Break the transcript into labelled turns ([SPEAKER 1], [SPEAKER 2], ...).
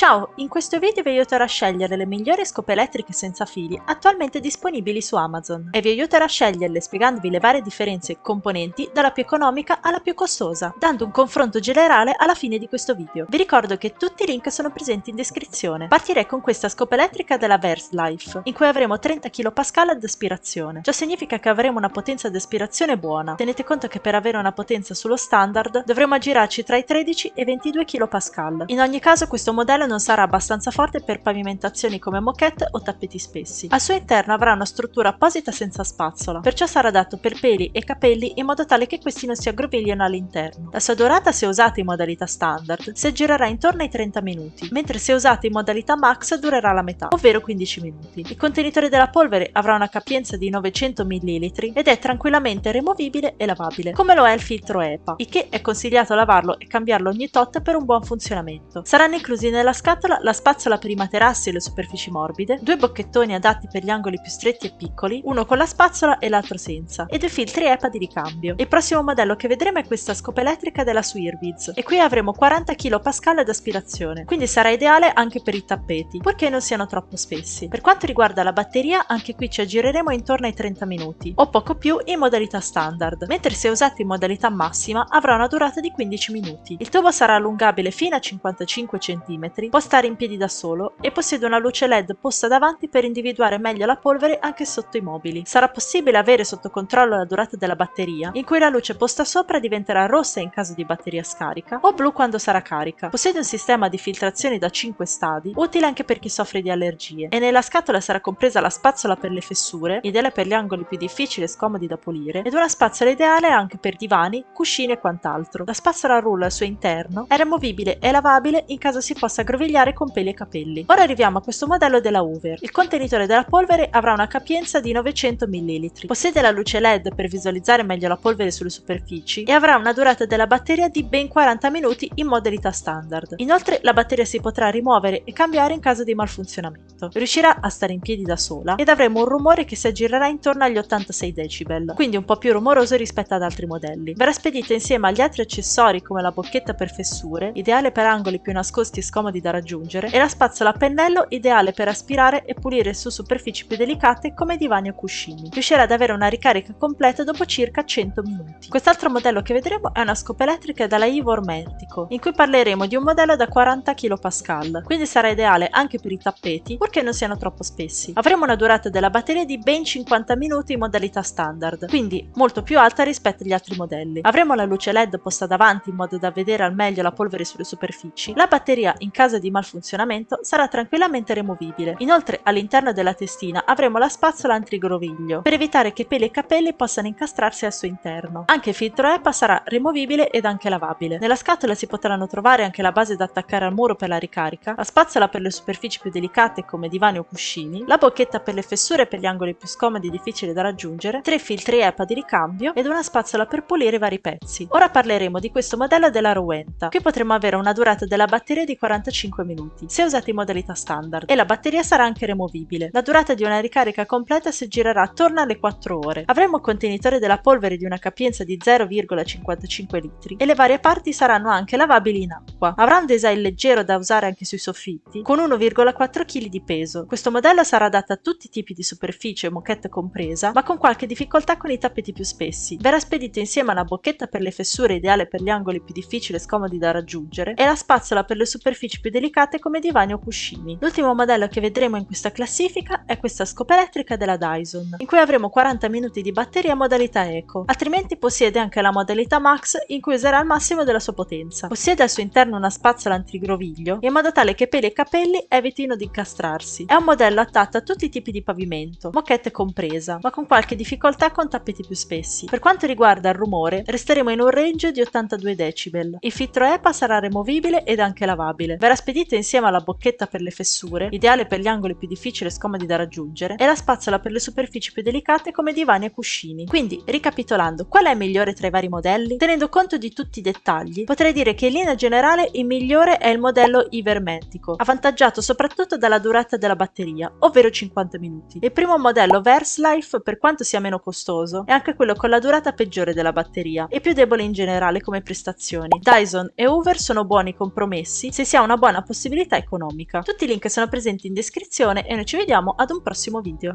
[SPEAKER 1] Ciao, in questo video vi aiuterò a scegliere le migliori scope elettriche senza fili attualmente disponibili su Amazon e vi aiuterò a sceglierle spiegandovi le varie differenze e componenti dalla più economica alla più costosa, dando un confronto generale alla fine di questo video. Vi ricordo che tutti i link sono presenti in descrizione. Partirei con questa scopa elettrica della Verslife, in cui avremo 30 kPa ad aspirazione. Ciò significa che avremo una potenza di aspirazione buona. Tenete conto che per avere una potenza sullo standard dovremo aggirarci tra i 13 e i 22 kPa. In ogni caso questo modello non sarà abbastanza forte per pavimentazioni come moquette o tappeti spessi. Al suo interno avrà una struttura apposita senza spazzola, perciò sarà adatto per peli e capelli in modo tale che questi non si aggrovigliano all'interno. La sua durata, se usata in modalità standard, si aggirerà intorno ai 30 minuti, mentre se usata in modalità max durerà la metà, ovvero 15 minuti. Il contenitore della polvere avrà una capienza di 900 ml ed è tranquillamente removibile e lavabile, come lo è il filtro EPA, il che è consigliato lavarlo e cambiarlo ogni tot per un buon funzionamento. Saranno inclusi nella scatola la spazzola per i materassi e le superfici morbide, due bocchettoni adatti per gli angoli più stretti e piccoli, uno con la spazzola e l'altro senza, e due filtri EPA di ricambio. Il prossimo modello che vedremo è questa scopa elettrica della Swirlviz, e qui avremo 40 kPa ad aspirazione, quindi sarà ideale anche per i tappeti, purché non siano troppo spessi. Per quanto riguarda la batteria, anche qui ci aggireremo intorno ai 30 minuti, o poco più in modalità standard, mentre se usata in modalità massima avrà una durata di 15 minuti. Il tubo sarà allungabile fino a 55 cm, può stare in piedi da solo e possiede una luce LED posta davanti per individuare meglio la polvere anche sotto i mobili. Sarà possibile avere sotto controllo la durata della batteria, in cui la luce posta sopra diventerà rossa in caso di batteria scarica o blu quando sarà carica. Possiede un sistema di filtrazione da 5 stadi, utile anche per chi soffre di allergie, e nella scatola sarà compresa la spazzola per le fessure, ideale per gli angoli più difficili e scomodi da pulire, ed una spazzola ideale anche per divani, cuscini e quant'altro. La spazzola a rullo al suo interno è removibile e lavabile in caso si possa aggrovigliare con peli e capelli. Ora arriviamo a questo modello della Hoover. Il contenitore della polvere avrà una capienza di 900 ml, possiede la luce LED per visualizzare meglio la polvere sulle superfici e avrà una durata della batteria di ben 40 minuti in modalità standard. Inoltre la batteria si potrà rimuovere e cambiare in caso di malfunzionamento. Riuscirà a stare in piedi da sola ed avremo un rumore che si aggirerà intorno agli 86 decibel, quindi un po' più rumoroso rispetto ad altri modelli. Verrà spedita insieme agli altri accessori come la bocchetta per fessure, ideale per angoli più nascosti e scomodi da raggiungere, e la spazzola a pennello, ideale per aspirare e pulire su superfici più delicate come divani o cuscini. Riuscirà ad avere una ricarica completa dopo circa 100 minuti. Quest'altro modello che vedremo è una scopa elettrica dalla Ivor Mentico, in cui parleremo di un modello da 40 kPa, quindi sarà ideale anche per i tappeti, purché non siano troppo spessi. Avremo una durata della batteria di ben 50 minuti in modalità standard, quindi molto più alta rispetto agli altri modelli. Avremo la luce LED posta davanti in modo da vedere al meglio la polvere sulle superfici. La batteria, in caso di malfunzionamento, sarà tranquillamente removibile. Inoltre all'interno della testina avremo la spazzola antigroviglio per evitare che peli e capelli possano incastrarsi al suo interno. Anche il filtro EPA sarà removibile ed anche lavabile. Nella scatola si potranno trovare anche la base da attaccare al muro per la ricarica, la spazzola per le superfici più delicate come divani o cuscini, la bocchetta per le fessure per gli angoli più scomodi e difficili da raggiungere, 3 filtri EPA di ricambio ed una spazzola per pulire i vari pezzi. Ora parleremo di questo modello della Rowenta. Qui potremo avere una durata della batteria di 45 minuti, se usata in modalità standard, e la batteria sarà anche removibile. La durata di una ricarica completa si girerà attorno alle 4 ore. Avremo un contenitore della polvere di una capienza di 0,55 litri e le varie parti saranno anche lavabili in acqua. Avrà un design leggero da usare anche sui soffitti, con 1,4 kg di peso. Questo modello sarà adatto a tutti i tipi di superficie, moquette compresa, ma con qualche difficoltà con i tappeti più spessi. Verrà spedito insieme a una bocchetta per le fessure ideale per gli angoli più difficili e scomodi da raggiungere e la spazzola per le superfici più delicate come divani o cuscini. L'ultimo modello che vedremo in questa classifica è questa scopa elettrica della Dyson, in cui avremo 40 minuti di batteria modalità eco, altrimenti possiede anche la modalità max in cui userà il massimo della sua potenza. Possiede al suo interno una spazzola antigroviglio in modo tale che peli e capelli evitino di incastrarsi. È un modello adatto a tutti i tipi di pavimento, moquette compresa, ma con qualche difficoltà con tappeti più spessi. Per quanto riguarda il rumore, resteremo in un range di 82 decibel. Il filtro EPA sarà removibile ed anche lavabile. Verrà spedito insieme alla bocchetta per le fessure, ideale per gli angoli più difficili e scomodi da raggiungere, e la spazzola per le superfici più delicate come divani e cuscini. Quindi, ricapitolando, qual è il migliore tra i vari modelli? Tenendo conto di tutti i dettagli, potrei dire che in linea generale il migliore è il modello Ivor Mentico, avvantaggiato soprattutto dalla durata della batteria, ovvero 50 minuti. Il primo modello Verslife, per quanto sia meno costoso, è anche quello con la durata peggiore della batteria e più debole in generale come prestazioni. Dyson e Hoover sono buoni compromessi se si ha una buona una possibilità economica. Tutti i link sono presenti in descrizione e noi ci vediamo ad un prossimo video.